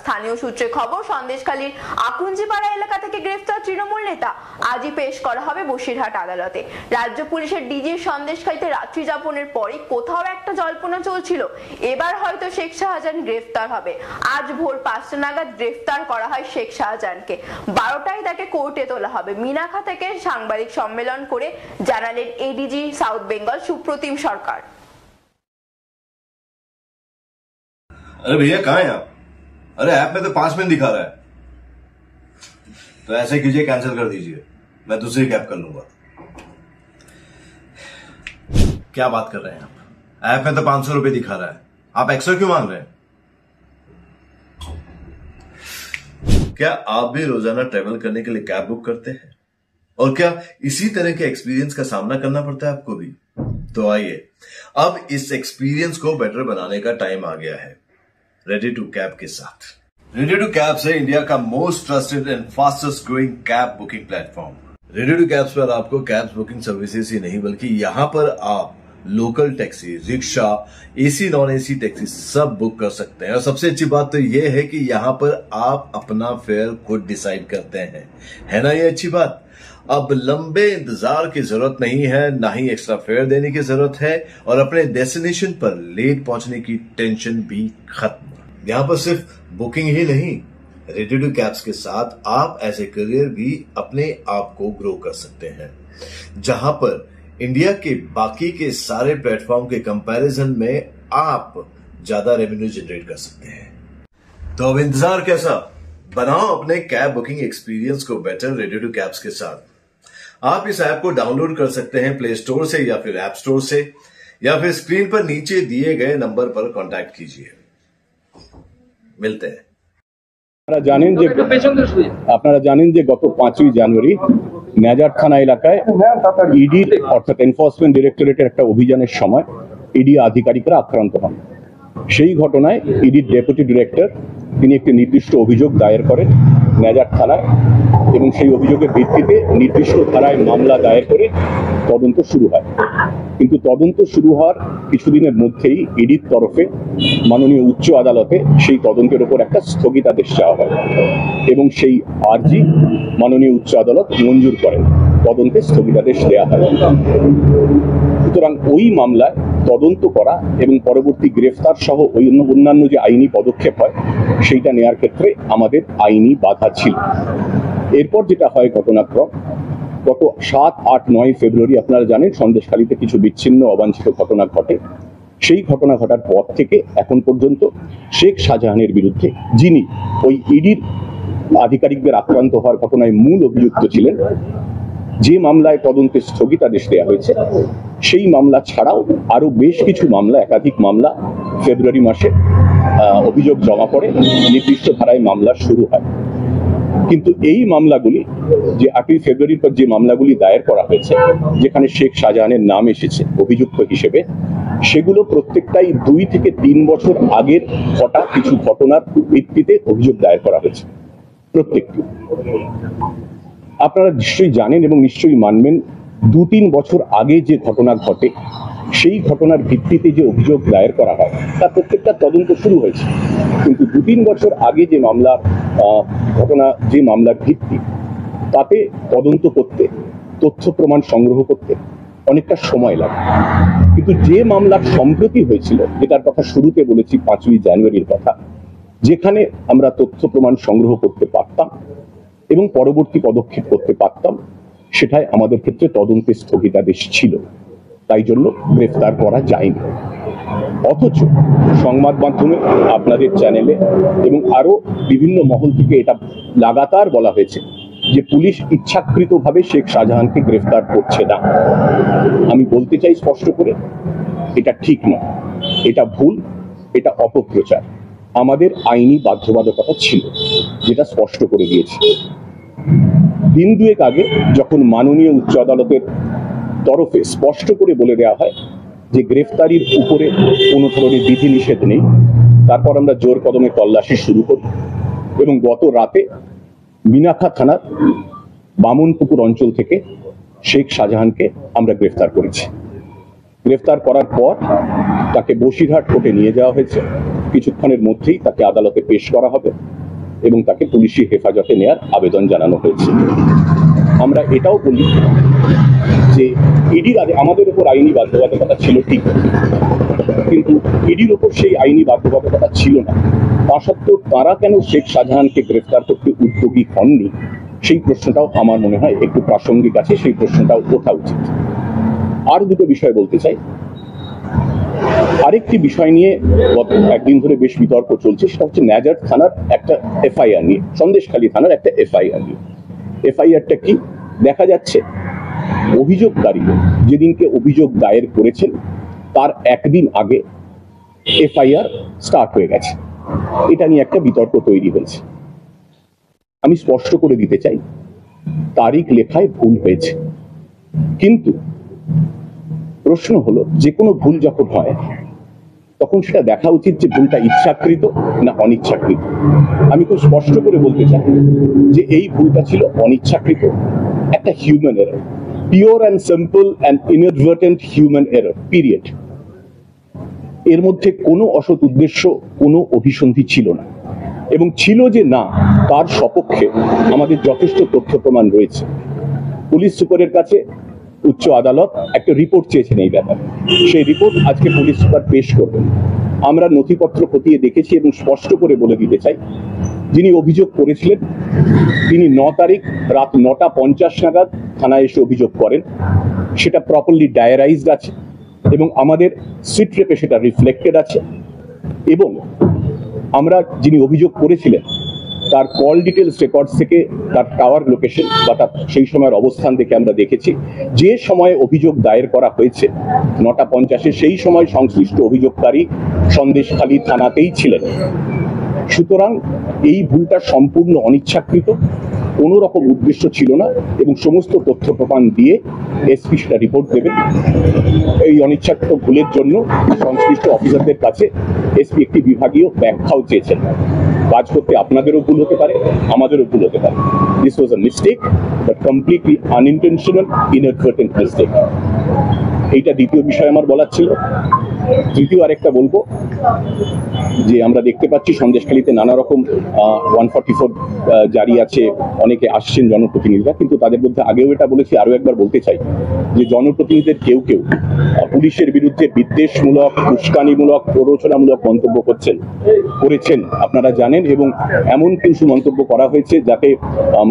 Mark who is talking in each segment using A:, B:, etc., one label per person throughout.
A: স্থানীয় সূত্রে খবর, সন্দেশখালীর আকুঞ্জিপাড়া এলাকা থেকে গ্রেফতার তৃণমূল নেতা আজই পেশ করা হবে বসিরহাট আদালতে। রাজ্য পুলিশের ডিজির সন্দেশখালীতে রাত্রি যাপনের পরই কোথাও একটা জল্পনা চলছিল, এবার হয়তো শেখ শাহজাহান গ্রেফতার হবে। আজ ভোর 5টা নাগাদ গ্রেফতার করা হয় শেখ শাহজাহানকে। 12টায় তাকে কোর্টে তোলা হবে। মিনাখা থেকে সাংবাদিক সম্মেলন করে জানালেন এডিজি সাউথ বেঙ্গল সুপ্রতিম সরকার।
B: अरे भैया कहाँ हैं आप? अरे ऐप में तो 5 मिनट दिखा रहा है। तो ऐसे कीजिए, कैंसिल कर दीजिए, मैं दूसरी कैब कर लूंगा। क्या बात कर रहे हैं आप? ऐप में तो 500 रुपए दिखा रहा है, आप एक्स्ट्रा क्यों मांग रहे हैं? क्या आप भी रोजाना ट्रेवल करने के लिए कैब बुक करते हैं? और क्या इसी तरह के एक्सपीरियंस का सामना करना पड़ता है आपको भी? तो आइए, अब इस एक्सपीरियंस को बेटर बनाने का टाइम आ गया है रेडी टू कैब के साथ। रेडी टू कैब से इंडिया का most trusted and fastest growing cab booking platform. Ready to cabs पर आपको कैब बुकिंग सर्विसेज ही नहीं बल्कि यहाँ पर आप local taxi, rickshaw, AC non AC taxi सब बुक कर सकते हैं। और सबसे अच्छी बात तो ये है कि यहाँ पर आप अपना फेयर खुद डिसाइड करते हैं, है ना ये अच्छी बात। अब लंबे इंतजार की जरूरत नहीं है, ना ही एक्स्ट्रा फेयर देने की जरूरत है, और अपने डेस्टिनेशन पर लेट पहुंचने की टेंशन भी खत्म। यहाँ पर सिर्फ बुकिंग ही नहीं, रेडी टू कैब्स के साथ आप एज ए करियर भी अपने आप को ग्रो कर सकते हैं, जहां पर इंडिया के बाकी के सारे प्लेटफॉर्म के कंपैरिजन में आप ज्यादा रेवेन्यू जनरेट कर सकते हैं। तो अब इंतजार कैसा, बनाओ अपने कैब बुकिंग एक्सपीरियंस को बेटर रेडी टू कैब्स के साथ। आप इस ऐप को डाउनलोड कर सकते हैं प्ले स्टोर से या फिर ऐप स्टोर से, या फिर स्क्रीन पर नीचे दिए गए नंबर पर कॉन्टैक्ट कीजिए। मिलते हैं।
C: আপনারা জানেন যে গত 5ই জানুয়ারি নেজার থানা এলাকায় ইডি অর্থাৎ এনফোর্সমেন্ট ডিরেক্টরেটের একটা অভিযানের সময় ইডি আধিকারিকরা আক্রান্ত হন। সেই ঘটনায় ইডির ডেপুটি ডিরেক্টর তিনি একটি নির্দিষ্ট অভিযোগ দায়ের করেন নেজার থানায়, এবং সেই অভিযোগের ভিত্তিতে নির্দিষ্ট ধারায় মামলা দায়ের করে তদন্ত শুরু হয়। কিন্তু তদন্ত শুরু হওয়ার কিছুদিনের মধ্যেই ইডির তরফে মাননীয় উচ্চ আদালতে সেই তদন্তের উপর একটা স্থগিতাদেশ চাওয়া হয়, এবং সেই আর্জি মাননীয় উচ্চ আদালত মঞ্জুর করেন, তদন্তে স্থগিতাদেশ দেওয়া হয়। সুতরাং ওই মামলায় তদন্ত করা এবং পরবর্তী গ্রেফতার সহ অন্যান্য যে আইনি পদক্ষেপ হয় সেইটা নেওয়ার ক্ষেত্রে আমাদের আইনি বাধা ছিল। এরপর যেটা হয় ঘটনাক্রম, গত 7, 8, 9 ফেব্রুয়ারি আপনারা জানেন সন্দেশখালীতে কিছু বিচ্ছিন্ন অবাঞ্ছিত ঘটনা ঘটে। সেই ঘটনা ঘটার পর থেকে এখন পর্যন্ত শেখ শাহজাহানের বিরুদ্ধে, যিনি ওই ইডির আধিকারিকদের আক্রান্ত হওয়ার ঘটনায় মূল অভিযুক্ত ছিলেন, যে মামলায় তদন্তে স্থগিতাদেশ দেওয়া হয়েছে সেই মামলা ছাড়াও আরো বেশ কিছু মামলা, একাধিক মামলা ফেব্রুয়ারি মাসে অভিযোগ জমা পড়ে, নির্দিষ্ট ধারায় মামলা শুরু হয়। কিন্তু এই মামলাগুলি, যে 8ই ফেব্রুয়ারির পর যে মামলাগুলি দায়ের করা হয়েছে যেখানে শেখ শাহজাহানের নাম এসেছে অভিযুক্ত হিসেবে, সেগুলো প্রত্যেকটাই 2 থেকে 3 বছর আগের ঘটা কিছু ঘটনার ভিত্তিতে অভিযোগ দায়ের করা হয়েছে প্রত্যেকটি। আপনারা নিশ্চয়ই জানেন এবং নিশ্চয়ই মানবেন, 2-3 বছর আগে যে ঘটনা ঘটে সেই ঘটনার ভিত্তিতে যে অভিযোগ দায়ের করা হয় তার প্রত্যেকটা তদন্ত শুরু হয়েছে। কিন্তু 2-3 বছর আগে যে মামলার ঘটনা, যে মামলার ভিত্তি, তাতে তদন্ত করতে, তথ্য প্রমাণ সংগ্রহ করতে অনেকটা সময় লাগে। কিন্তু যে মামলার সম্প্রতি হয়েছিল, যেটার কথা শুরুতে বলেছি 5ই জানুয়ারির কথা, যেখানে আমরা তথ্য প্রমাণ সংগ্রহ করতে পারতাম এবং পরবর্তী পদক্ষেপ করতে পারতাম, সেটাই আমাদের ক্ষেত্রে তদন্তে স্থগিতাদেশ ছিল, তাই জন্য গ্রেফতার করা যায়নি। অথচ সংবাদ মাধ্যমে, আপনাদের চ্যানেলে এবং আরো বিভিন্ন মহল থেকে এটা লাগাতার বলা হয়েছে যে পুলিশ ইচ্ছাকৃতভাবে শেখ শাহজাহানকে গ্রেফতার করছে না। আমি বলতে চাই স্পষ্ট করে, এটা ঠিক নয়, এটা ভুল, এটা অপপ্রচার। আমাদের আইনি বাধ্যবাধকতা ছিল, যেটা স্পষ্ট করে দিয়েছি। দিন 2 আগে যখন মাননীয় উচ্চ আদালতের তরফে স্পষ্ট করে বলে দেওয়া হয় যে গ্রেফতারির উপরে কোনো ধরনের বিধিনিষেধ নেই, তারপর আমরা জোর কদমে তল্লাশি শুরু করি এবং গত রাতে মিনাখা থানার বামনপুকুর অঞ্চল থেকে শেখ শাহজাহানকে আমরা গ্রেফতার করেছি। গ্রেফতার করার পর তাকে বসিরহাট কোর্টে নিয়ে যাওয়া হয়েছে। কিছুক্ষণের মধ্যেই তাকে আদালতে পেশ করা হবে এবং তাকে পুলিশি হেফাজতে নেয়ার আবেদন জানানো হয়েছে। আমরা এটাও বলি যে ইডির আমাদের উপর আইনি বাধ্যবাধকতা ছিল ঠিক, কিন্তু ইডির উপর সেই আইনি বাধ্যবাধকতা ছিল না। তা সত্ত্বেও তারা কেন শেখ শাহজাহানকে গ্রেফতার করতে উদ্যোগী হননি, সেই প্রশ্নটাও আমার মনে হয় একটু প্রাসঙ্গিক আছে, সেই প্রশ্নটাও ওঠা উচিত। আর দুটো বিষয় বলতে চাই। আরেকটি বিষয় নিয়ে গত একদিন ধরে বেশ বিতর্ক চলছে, সেটা হচ্ছে ন্যাজার থানার একটা এফআইআর নিয়ে, সন্দেশখালী থানার একটা এফআইআর নিয়ে। এফআইআরটা কি? দেখা যাচ্ছে অভিযোগকারী যেদিনকে অভিযোগ দায়ের করেছেন তার একদিন আগে এফআইআর স্টার্ট হয়ে গেছে। এটা নিয়ে একটা বিতর্ক তৈরি হয়েছে। আমি স্পষ্ট করে দিতে চাই, তারিখ লেখায় ভুল হয়েছে, কিন্তু প্রশ্ন হলো যে কোনো ভুল যখন হয় তখন সেটা দেখা উচিত যে ভুলটা ইচ্ছাকৃত না অনিচ্ছাকৃত। আমি খুব স্পষ্ট করে বলতে চাই যে এই ভুলটা ছিল অনিচ্ছাকৃত, একটা human error, pure and simple and inadvertent human error, period. এর মধ্যে কোনো অসৎ উদ্দেশ্য, কোনো অভিসন্ধি ছিল না, এবং ছিল যে না তার সপক্ষে আমাদের যথেষ্ট তথ্য প্রমাণ রয়েছে। পুলিশ সুপারের কাছে উচ্চ আদালত একটা রিপোর্ট চেয়েছেন এই ব্যাপারে, সেই রিপোর্ট আজকে পুলিশ সুপার পেশ করবেন। আমরা নথিপত্র খতিয়ে দেখেছি এবং স্পষ্ট করে বলে দিতে চাই, যিনি অভিযোগ করেছিলেন তিনি 9 তারিখ রাত 9:50 নাগাদ থানায় এসে অভিযোগ করেন। সেটা প্রপারলি ডায়ারাইজড আছে এবং আমাদের সিট রেপে সেটা রিফ্লেক্টেড আছে, এবং আমরা যিনি অভিযোগ করেছিলেন তার কল ডিটেলস রেকর্ডস থেকে তার টাওয়ার লোকেশন বা তার সেই সময়ের অবস্থান দেখে আমরা দেখেছি যে সময়ে অভিযোগ দায়ের করা হয়েছে 9:50 সেই সময় সংশ্লিষ্ট অভিযোগকারী সন্দেশখালী থানাতেই ছিলেন। সুতরাং এই ভুলটা সম্পূর্ণ অনিচ্ছাকৃত, কোনো রকম উদ্দেশ্য ছিল না, এবং সমস্ত তথ্য প্রমাণ দিয়ে এসপি সেটা রিপোর্ট দেবেন। এই অনিচ্ছাকৃত ভুলের জন্য সংশ্লিষ্ট অফিসারদের কাছে এসপি একটি বিভাগীয় ব্যাখ্যাও চেয়েছেন। কাজ করতে আপনাদেরও ভুল হতে পারে, আমাদেরও ভুল হতে পারে। This was a mistake, but completely unintentional, inadvertent mistake. এইটা দ্বিতীয় বিষয় আমার বলার ছিল। তৃতীয় আরেকটা বলবো যে আমরা দেখতে পাচ্ছি সন্দেশখালীতে নানা রকম 144 জারি আছে, অনেকে আসছেন জনপ্রতিনিধিরা, কিন্তু তাদের মধ্যে আগেও এটা বলেছি, আরো একবার বলতে চাই যে জনপ্রতিনিধিদের কেউ কেউ পুলিশের বিরুদ্ধে বিদ্বেষমূলক, উস্কানিমূলক, প্ররোচনামূলক মন্তব্য করেছেন আপনারা জানেন, এবং এমন কিছু মন্তব্য করা হয়েছে যাতে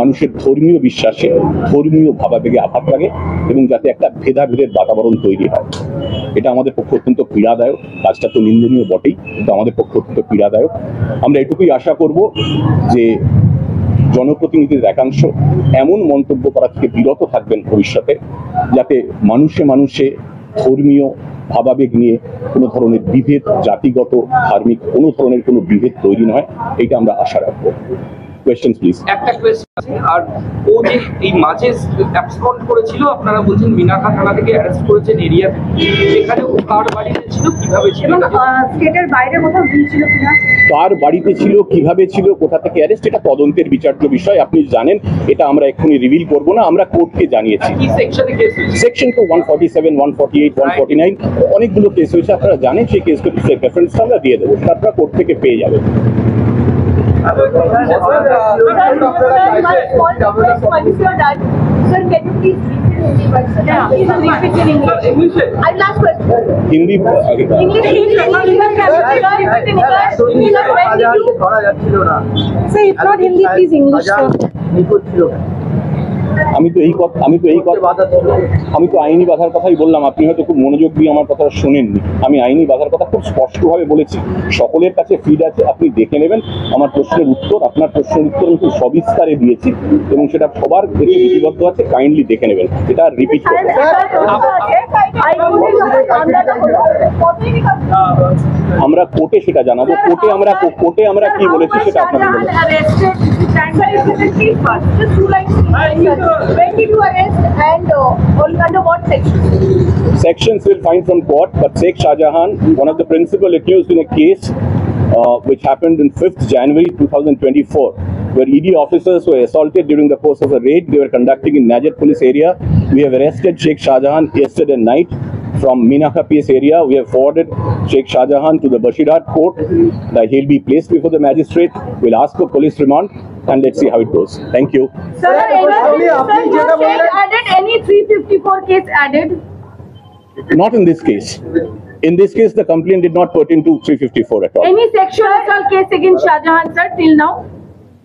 C: মানুষের ধর্মীয় বিশ্বাসে, ধর্মীয় ভাবাবেগে আঘাত লাগে এবং যাতে একটা ভেদাভেদের বাতাবরণ তৈরি হয়। এটা আমাদের পক্ষে অত্যন্ত পীড়াদায়ক। কাজটা তো নিন্দনীয় বটেই, কিন্তু আমাদের পক্ষে অত্যন্ত পীড়াদায়ক। আমরা এটুকুই আশা করব যে জনপ্রতিনিধিদের একাংশ এমন মন্তব্য করা থেকে বিরত থাকবেন ভবিষ্যতে, যাতে মানুষে মানুষে ধর্মীয় ভাবাবেগ নিয়ে কোনো ধরনের বিভেদ, জাতিগত, ধার্মিক কোনো ধরনের কোনো বিভেদ তৈরি নয়, এটা আমরা আশা রাখবো। Question please.
D: একটা কোয়েশ্চন আছে, আর ও যে এই মাঝে অ্যাবসকন্ড করেছিল, আপনারা বলছেন মিনাখা থানা থেকে অ্যারেস্ট করেছেন এরিয়া, সেখানে ও কার বাড়িতে ছিল, কিভাবে ছিল,
E: স্টেটের বাইরে কোথাও গিয়েছিল কিনা,
C: কার বাড়িতে ছিল, কিভাবে ছিল, কোথা থেকে অ্যারেস্ট, এটা তদন্তের বিচার্য বিষয়। আপনি জানেন, এটা আমরা এক্ষুনি রিভিল করব না। আমরা কোর্টকে জানিয়েছি।
D: কি সেকশনে কেস হয়েছে?
C: সেকশন তো 147, 148, 149 অনেকগুলো কেস হয়েছে, আপনারা জানেন। সেই কেসকে রেফারেন্স আমরা দিয়ে দেবো, সেটা আপনারা কোর্ট থেকে পেয়ে যাবেন। হিন্দি আমি তো আইনি বাধার কথাই বললাম। আপনি হয়তো খুব মনোযোগ দিয়ে আমার কথা শোনেননি। আমি আইনি বাধার কথা খুব স্পষ্টভাবে বলেছি। সকলের কাছে ফিড আছে, আপনি দেখে নেবেন। আমার প্রশ্নের উত্তর, আপনার প্রশ্নের উত্তর আমি খুব সবিস্তারে দিয়েছি এবং সেটা সবার থেকে লিপিবদ্ধ আছে, কাইন্ডলি দেখে নেবেন। এটা রিপিট করবেন। আমরা কোর্টে সেটা জানাবো। কোর্টে আমরা কি বলেছি সেটা আপনাদের বলবো।
E: When did you arrest and under what section?
C: Sections will find from court, but Sheikh Shahjahan, one of the principal accused in a case which happened on 5th January 2024, where ED officers were assaulted during the course of a raid they were conducting in Najat police area. We have arrested Sheikh Shahjahan yesterday night from Minaka PS area. We have forwarded Sheikh Shahjahan to the Bashirhat court. That he'll be placed before the magistrate. We'll ask for police remand and let's see how it goes. Thank you.
E: Sir, added any 354 case added?
C: Not in this case. In this case, the complaint did not pertain to 354 at all.
E: Any sexual assault case against Shahjahan, sir, till now?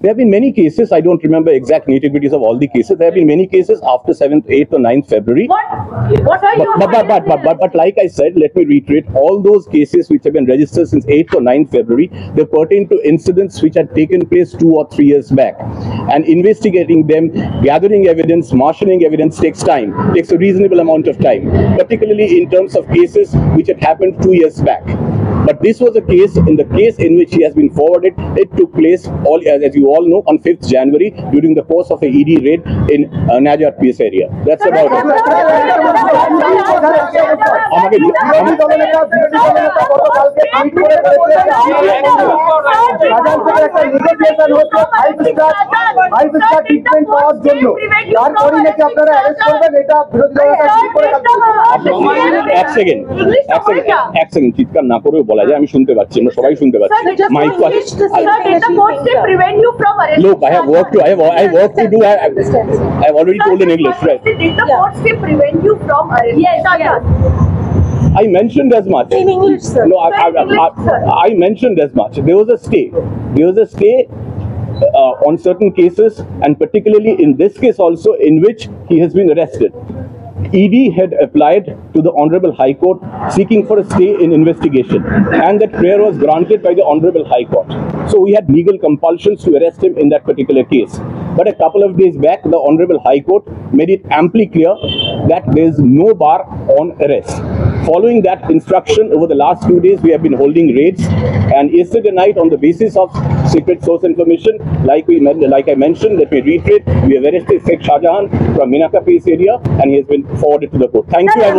C: There have been many cases. I don't remember exact nitty-gritties of all the cases. There have been many cases after 7th, 8th or 9th February.
E: What are your
C: But like I said, let me reiterate, all those cases which have been registered since 8th or 9th February, they pertain to incidents which had taken place 2 or 3 years back. And investigating them, gathering evidence, marshalling evidence takes time, takes a reasonable amount of time, particularly in terms of cases which had happened 2 years back. But this was a case, in the case in which he has been forwarded, it took place, as you all know, on 5th January during the course of a ED raid in Najat PS area. That's about it. এক second চিৎকার না করেও বলা যায়, আমি শুনতে পাচ্ছি, আমরা সবাই শুনতে পাচ্ছি। My question, look, I have work to do. I have already told in English, right?
E: Did the court still prevent you from arresting?
C: I mentioned as much.
E: In English, sir.
C: No,
E: Sir.
C: I mentioned as much. There was a stay. There was a stay on certain cases, and particularly in this case also, in which he has been arrested. ED had applied to the Honorable High Court seeking for a stay in investigation, and that prayer was granted by the Honorable High Court. So we had legal compulsions to arrest him in that particular case. But a couple of days back, the Honorable High Court made it amply clear that there is no bar on arrest. Following that instruction, over the last 2 days, we have been holding raids, and yesterday night, on the basis of secret source information, like I mentioned, let me reiterate, we have arrested Sheikh Shahjahan from Minaka PS area, and he has been forwarded to the court. Thank you. I